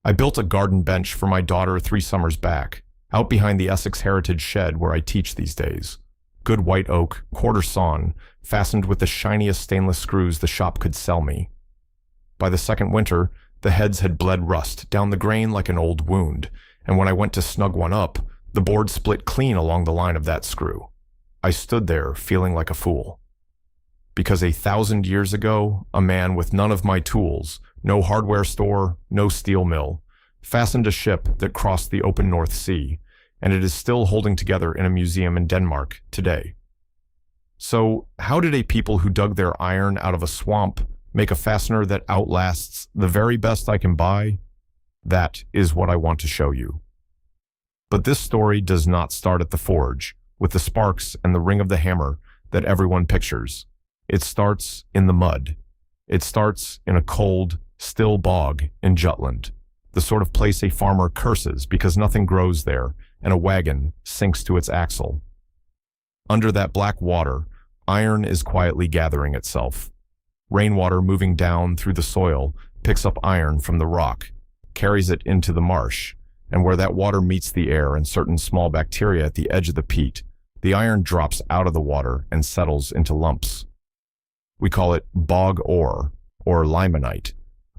I built a garden bench for my daughter 3 summers back, out behind the Essex Heritage shed where I teach these days. Good white oak, quarter sawn, fastened with the shiniest stainless screws the shop could sell me. By the second winter, the heads had bled rust down the grain like an old wound, and when I went to snug one up, the board split clean along the line of that screw. I stood there feeling like a fool. Because 1,000 years ago, a man with none of my tools, no hardware store, no steel mill, fastened a ship that crossed the open North Sea, and it is still holding together in a museum in Denmark today. So, how did a people who dug their iron out of a swamp make a fastener that outlasts the very best I can buy? That is what I want to show you. But this story does not start at the forge, with the sparks and the ring of the hammer that everyone pictures. It starts in the mud. It starts in a cold, still bog in Jutland, the sort of place a farmer curses because nothing grows there and a wagon sinks to its axle. Under that black water, iron is quietly gathering itself. Rainwater moving down through the soil picks up iron from the rock, carries it into the marsh, and where that water meets the air and certain small bacteria at the edge of the peat, the iron drops out of the water and settles into lumps. We call it bog ore, or limonite,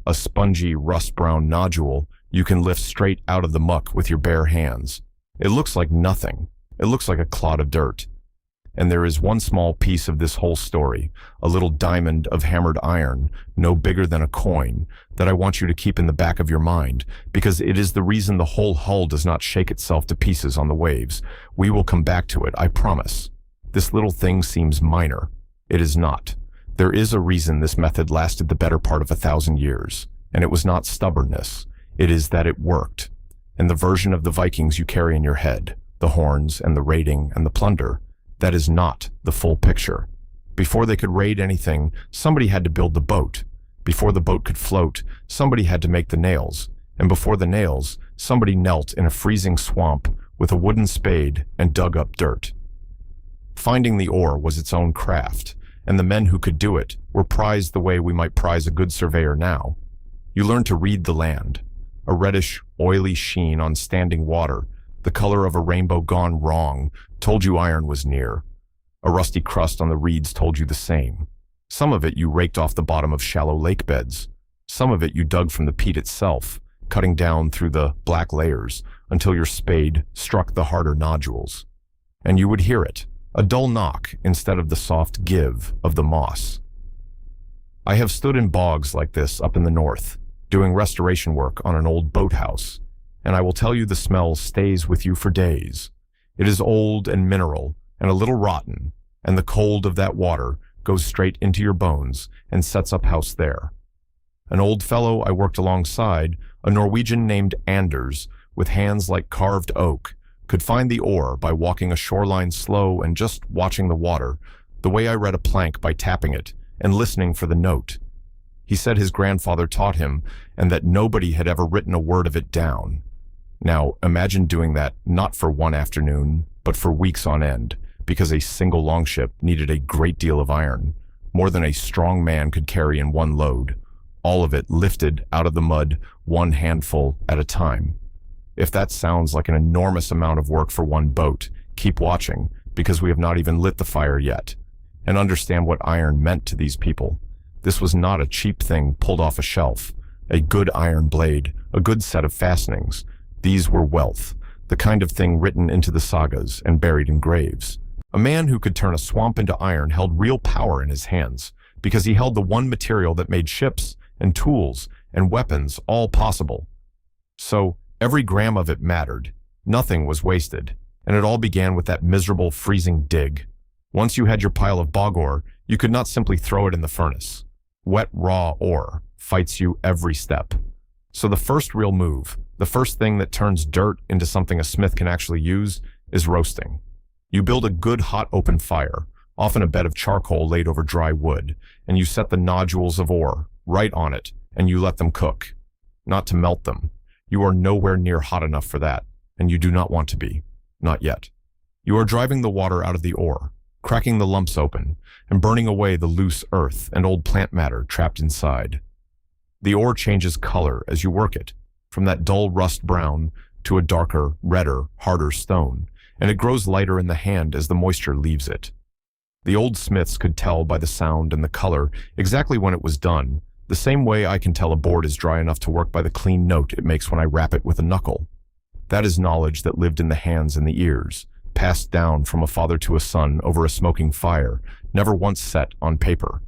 a spongy rust-brown nodule you can lift straight out of the muck with your bare hands. It looks like nothing. It looks like a clod of dirt. And there is one small piece of this whole story, a little diamond of hammered iron, no bigger than a coin, that I want you to keep in the back of your mind, because it is the reason the whole hull does not shake itself to pieces on the waves. We will come back to it, I promise. This little thing seems minor. It is not. There is a reason this method lasted the better part of 1,000 years, and it was not stubbornness. It is that it worked. And the version of the Vikings you carry in your head, the horns and the raiding and the plunder, that is not the full picture. Before they could raid anything, somebody had to build the boat. Before the boat could float, somebody had to make the nails. And before the nails, somebody knelt in a freezing swamp with a wooden spade and dug up dirt. Finding the ore was its own craft, and the men who could do it were prized the way we might prize a good surveyor now. You learned to read the land, a reddish, oily sheen on standing water, the color of a rainbow gone wrong, told you iron was near. A rusty crust on the reeds told you the same. Some of it you raked off the bottom of shallow lake beds. Some of it you dug from the peat itself, cutting down through the black layers until your spade struck the harder nodules. And you would hear it, a dull knock instead of the soft give of the moss. I have stood in bogs like this up in the north, doing restoration work on an old boathouse, and I will tell you the smell stays with you for days. It is old and mineral and a little rotten, and the cold of that water goes straight into your bones and sets up house there. An old fellow I worked alongside, a Norwegian named Anders, with hands like carved oak, could find the ore by walking a shoreline slow and just watching the water, the way I read a plank by tapping it and listening for the note. He said his grandfather taught him, and that nobody had ever written a word of it down. Now, imagine doing that not for one afternoon, but for weeks on end, because a single longship needed a great deal of iron, more than a strong man could carry in one load, all of it lifted out of the mud, one handful at a time. If that sounds like an enormous amount of work for one boat, keep watching, because we have not even lit the fire yet, and understand what iron meant to these people. This was not a cheap thing pulled off a shelf, a good iron blade, a good set of fastenings. These were wealth, the kind of thing written into the sagas and buried in graves. A man who could turn a swamp into iron held real power in his hands, because he held the one material that made ships and tools and weapons all possible. So, every gram of it mattered. Nothing was wasted, and it all began with that miserable freezing dig. Once you had your pile of bog ore, you could not simply throw it in the furnace. Wet, raw ore fights you every step. So the first real move, the first thing that turns dirt into something a smith can actually use, is roasting. You build a good hot open fire, often a bed of charcoal laid over dry wood, and you set the nodules of ore right on it, and you let them cook. Not to melt them. You are nowhere near hot enough for that, and you do not want to be. Not yet. You are driving the water out of the ore, cracking the lumps open, and burning away the loose earth and old plant matter trapped inside. The ore changes color as you work it. from that dull rust brown to a darker, redder, harder stone, and it grows lighter in the hand as the moisture leaves it. The old smiths could tell by the sound and the color exactly when it was done, the same way I can tell a board is dry enough to work by the clean note it makes when I rap it with a knuckle. That is knowledge that lived in the hands and the ears, passed down from a father to a son over a smoking fire, never once set on paper.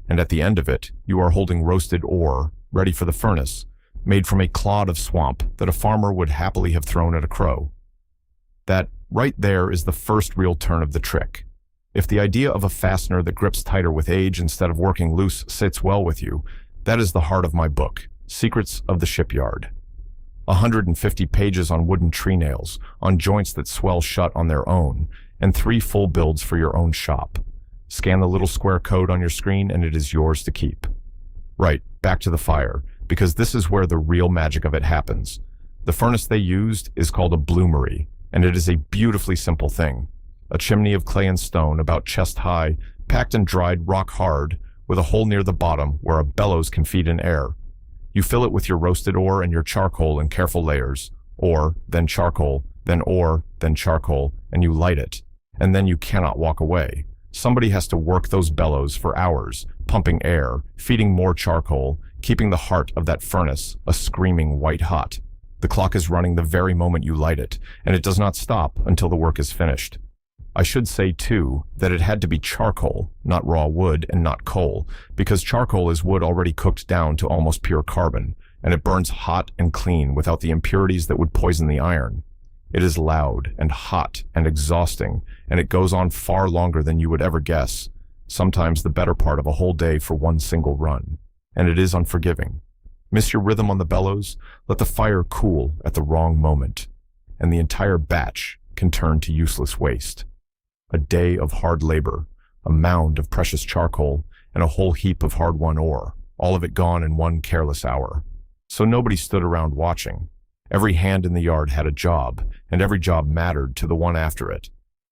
And at the end of it, you are holding roasted ore, ready for the furnace, made from a clod of swamp that a farmer would happily have thrown at a crow. That, right there, is the first real turn of the trick. If the idea of a fastener that grips tighter with age instead of working loose sits well with you, that is the heart of my book, Secrets of the Shipyard. 150 pages on wooden tree nails, on joints that swell shut on their own, and 3 full builds for your own shop. Scan the little square code on your screen and it is yours to keep. Right, back to the fire, because this is where the real magic of it happens. The furnace they used is called a bloomery, and it is a beautifully simple thing. A chimney of clay and stone about chest high, packed and dried rock hard, with a hole near the bottom where a bellows can feed in air. You fill it with your roasted ore and your charcoal in careful layers, ore, then charcoal, then ore, then charcoal, and you light it. And then you cannot walk away. Somebody has to work those bellows for hours, pumping air, feeding more charcoal, keeping the heart of that furnace a screaming white hot. The clock is running the very moment you light it, and it does not stop until the work is finished. I should say, too, that it had to be charcoal, not raw wood and not coal, because charcoal is wood already cooked down to almost pure carbon, and it burns hot and clean without the impurities that would poison the iron. It is loud and hot and exhausting, and it goes on far longer than you would ever guess, sometimes the better part of a whole day for one single run. And it is unforgiving. Miss your rhythm on the bellows, let the fire cool at the wrong moment, and the entire batch can turn to useless waste. A day of hard labor, a mound of precious charcoal, and a whole heap of hard-won ore, all of it gone in one careless hour. So nobody stood around watching. Every hand in the yard had a job, and every job mattered to the one after it.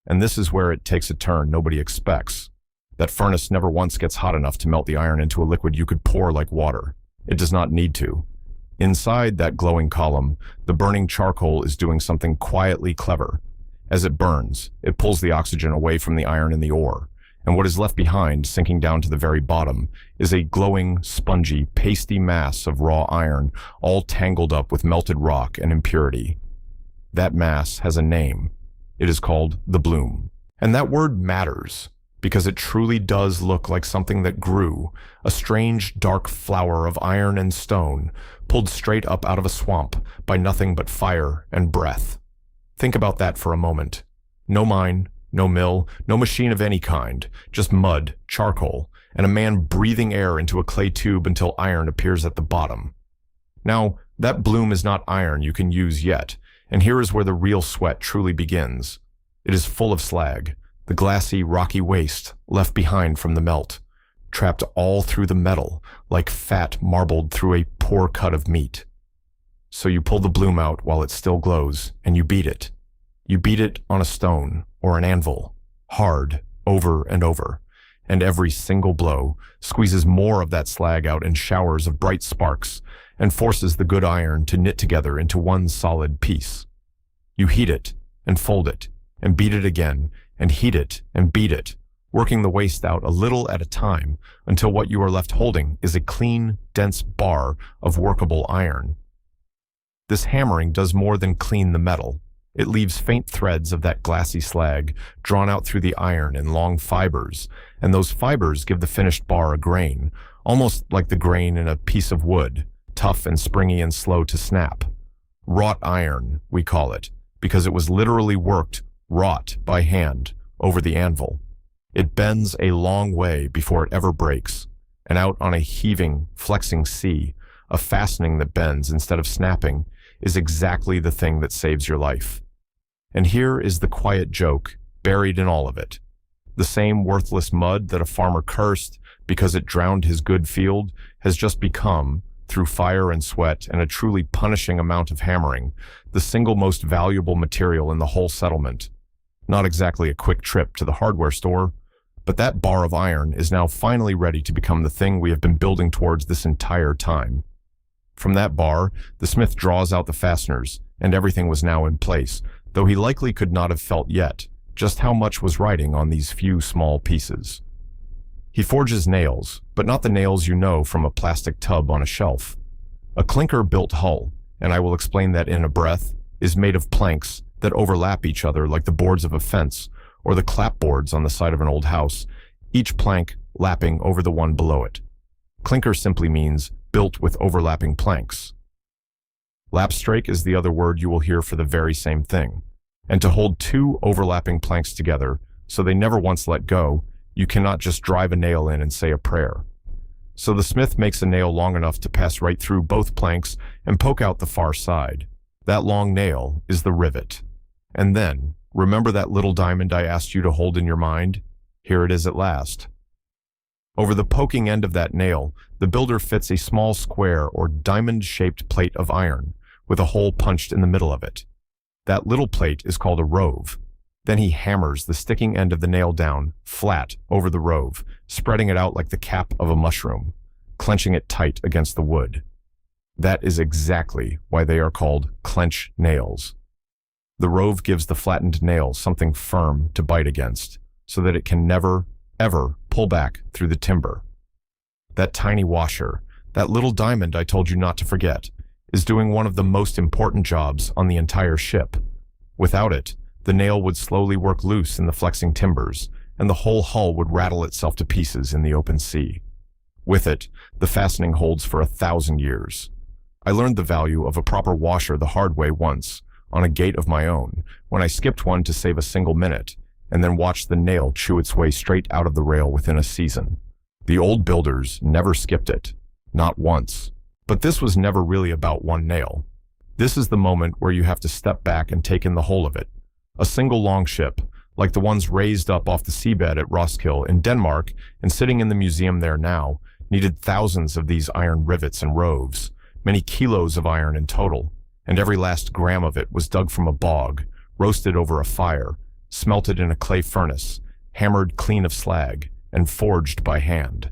And this is where it takes a turn nobody expects. That furnace never once gets hot enough to melt the iron into a liquid you could pour like water. It does not need to. Inside that glowing column, the burning charcoal is doing something quietly clever. As it burns, it pulls the oxygen away from the iron in the ore, and what is left behind, sinking down to the very bottom, is a glowing, spongy, pasty mass of raw iron, all tangled up with melted rock and impurity. That mass has a name. It is called the bloom. And that word matters, because it truly does look like something that grew, a strange, dark flower of iron and stone, pulled straight up out of a swamp by nothing but fire and breath. Think about that for a moment. No mine, no mill, no machine of any kind, just mud, charcoal, and a man breathing air into a clay tube until iron appears at the bottom. Now, that bloom is not iron you can use yet, and here is where the real sweat truly begins. It is full of slag, the glassy, rocky waste left behind from the melt, trapped all through the metal, like fat marbled through a poor cut of meat. So you pull the bloom out while it still glows, and you beat it. You beat it on a stone or an anvil, hard, over and over, and every single blow squeezes more of that slag out in showers of bright sparks and forces the good iron to knit together into one solid piece. You heat it and fold it and beat it again and heat it and beat it, working the waste out a little at a time until what you are left holding is a clean, dense bar of workable iron. This hammering does more than clean the metal. It leaves faint threads of that glassy slag drawn out through the iron in long fibers, and those fibers give the finished bar a grain, almost like the grain in a piece of wood, tough and springy and slow to snap. Wrought iron, we call it, because it was literally worked, wrought by hand, over the anvil. It bends a long way before it ever breaks, and out on a heaving, flexing sea, a fastening that bends instead of snapping is exactly the thing that saves your life. And here is the quiet joke, buried in all of it. The same worthless mud that a farmer cursed because it drowned his good field has just become, through fire and sweat and a truly punishing amount of hammering, the single most valuable material in the whole settlement. Not exactly a quick trip to the hardware store, but that bar of iron is now finally ready to become the thing we have been building towards this entire time. From that bar, the smith draws out the fasteners, and everything was now in place, though he likely could not have felt yet just how much was riding on these few small pieces. He forges nails, but not the nails you know from a plastic tub on a shelf. A clinker-built hull, and I will explain that in a breath, is made of planks that overlap each other like the boards of a fence or the clapboards on the side of an old house, each plank lapping over the one below it. Clinker simply means built with overlapping planks. Lapstrake is the other word you will hear for the very same thing. And to hold two overlapping planks together so they never once let go, you cannot just drive a nail in and say a prayer. So the smith makes a nail long enough to pass right through both planks and poke out the far side. That long nail is the rivet. And then, remember that little diamond I asked you to hold in your mind? Here it is at last. Over the poking end of that nail, the builder fits a small square or diamond-shaped plate of iron with a hole punched in the middle of it. That little plate is called a rove. Then he hammers the sticking end of the nail down, flat, over the rove, spreading it out like the cap of a mushroom, clenching it tight against the wood. That is exactly why they are called clench nails. The rove gives the flattened nail something firm to bite against, so that it can never, ever pull back through the timber. That tiny washer, that little diamond I told you not to forget, is doing one of the most important jobs on the entire ship. Without it, the nail would slowly work loose in the flexing timbers, and the whole hull would rattle itself to pieces in the open sea. With it, the fastening holds for 1,000 years. I learned the value of a proper washer the hard way once, on a gate of my own, when I skipped one to save a single minute, and then watched the nail chew its way straight out of the rail within a season. The old builders never skipped it, not once. But this was never really about one nail. This is the moment where you have to step back and take in the whole of it. A single long ship, like the ones raised up off the seabed at Roskilde in Denmark and sitting in the museum there now, needed thousands of these iron rivets and roves, many kilos of iron in total, and every last gram of it was dug from a bog, roasted over a fire, smelted in a clay furnace, hammered clean of slag, and forged by hand.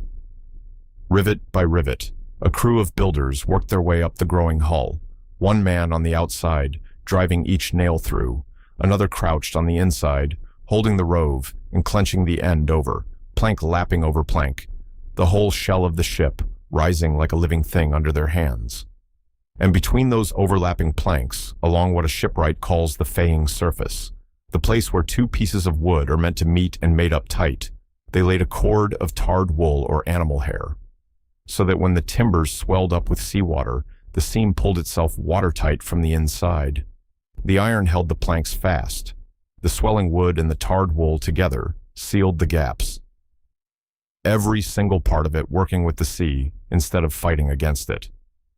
Rivet by rivet, a crew of builders worked their way up the growing hull, one man on the outside, driving each nail through, another crouched on the inside, holding the rove and clenching the end over, plank lapping over plank, the whole shell of the ship rising like a living thing under their hands. And between those overlapping planks, along what a shipwright calls the faying surface, the place where two pieces of wood are meant to meet and made up tight, they laid a cord of tarred wool or animal hair, so that when the timbers swelled up with seawater, the seam pulled itself watertight from the inside. The iron held the planks fast. The swelling wood and the tarred wool together sealed the gaps. Every single part of it working with the sea instead of fighting against it.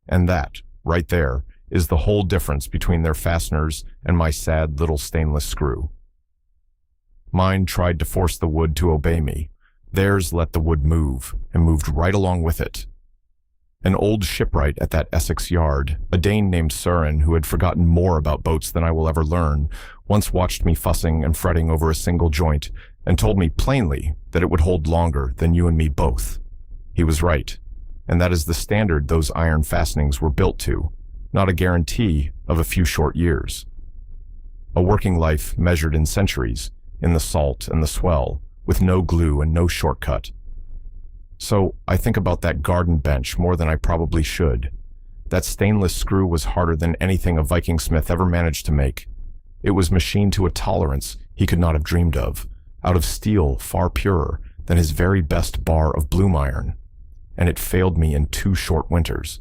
And that, right there, is the whole difference between their fasteners and my sad little stainless screw. Mine tried to force the wood to obey me. Theirs let the wood move, and moved right along with it. An old shipwright at that Essex yard, a Dane named Søren who had forgotten more about boats than I will ever learn, once watched me fussing and fretting over a single joint, and told me plainly that it would hold longer than you and me both. He was right, and that is the standard those iron fastenings were built to, not a guarantee of a few short years. A working life measured in centuries, in the salt and the swell, with no glue and no shortcut. So I think about that garden bench more than I probably should. That stainless screw was harder than anything a Viking smith ever managed to make. It was machined to a tolerance he could not have dreamed of, out of steel far purer than his very best bar of bloom iron. And it failed me in 2 short winters.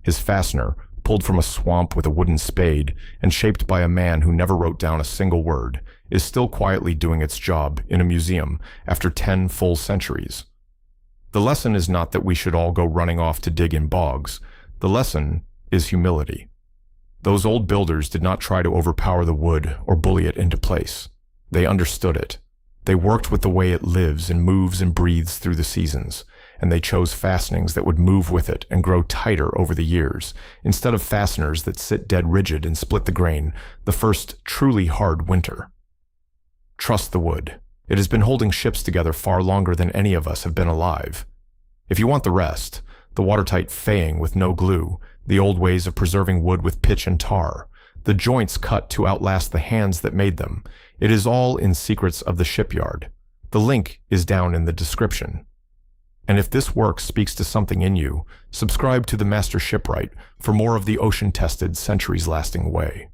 His fastener, pulled from a swamp with a wooden spade and shaped by a man who never wrote down a single word, is still quietly doing its job in a museum after 10 full centuries. The lesson is not that we should all go running off to dig in bogs. The lesson is humility. Those old builders did not try to overpower the wood or bully it into place. They understood it. They worked with the way it lives and moves and breathes through the seasons, and they chose fastenings that would move with it and grow tighter over the years, instead of fasteners that sit dead rigid and split the grain the first truly hard winter. Trust the wood. It has been holding ships together far longer than any of us have been alive. If you want the rest, the watertight faying with no glue, the old ways of preserving wood with pitch and tar, the joints cut to outlast the hands that made them. It is all in Secrets of the Shipyard. The link is down in the description. And if this work speaks to something in you, subscribe to the Master Shipwright for more of the ocean-tested, centuries-lasting way.